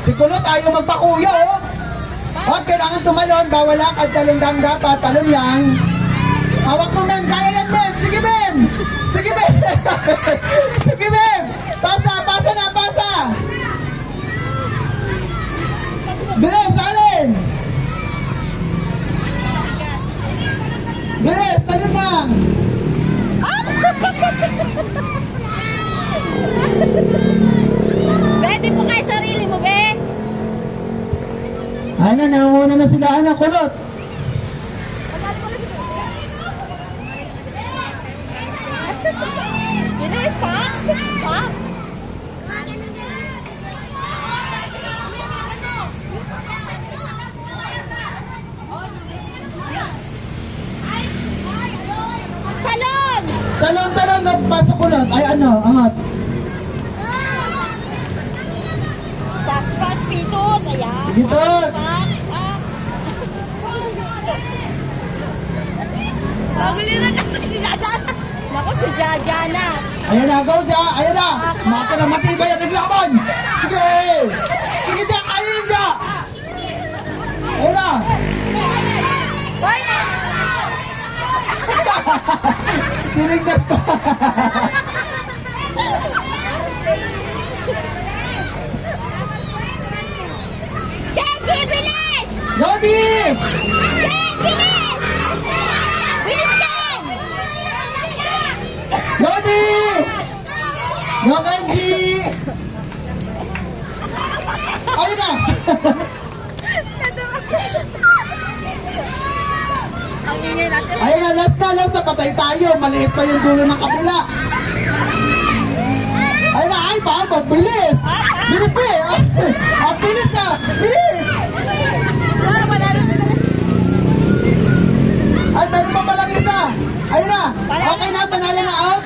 Si Kulot ayaw magpakuya, oh. Oh, kailangan tumalon. Bawal lakad. Talon lang dapat. Talon lang. Hawak mo, ma'am. Kaya yan, ma'am. Sige, ma'am. Sige, ma'am. Sige, ma'am. Pasa, pasa na, pasa. Bilis, alin. Bilis, talon lang. Pwede po kayo sarili mo, be. Ay na, nangunguna na sila, anak, Kulot. Bilis, pa? Pa? Talon! Talon, talon, nagpasa Kulot. Ay, ano, angat. Pas, pitos, ayan. Pitos. Paguli na kasi si Jaja. Naku, si Jaja na. Ayan na, go, Ja. Ayan na. Maka na matibay ang naglaban. Sige. Sige, Ja. Ayan, Ja. Ayan na. Hoy! Tinignan pa. Jackie, bilis! Lodi! Jackie, bilis! Bilis ka! Lodi! Nakanji! Ayan na. Ang ingay natin. Ayan na, last na. Patay tayo. Maliit pa yung dulo ng kapila. Ayan na, ay, bago. Bilis! Bilis, be! Bilis ka! Bilis! Pero manalo sila. Ay, meron pa palang isa. Ayun na. Okay na, panalo na out.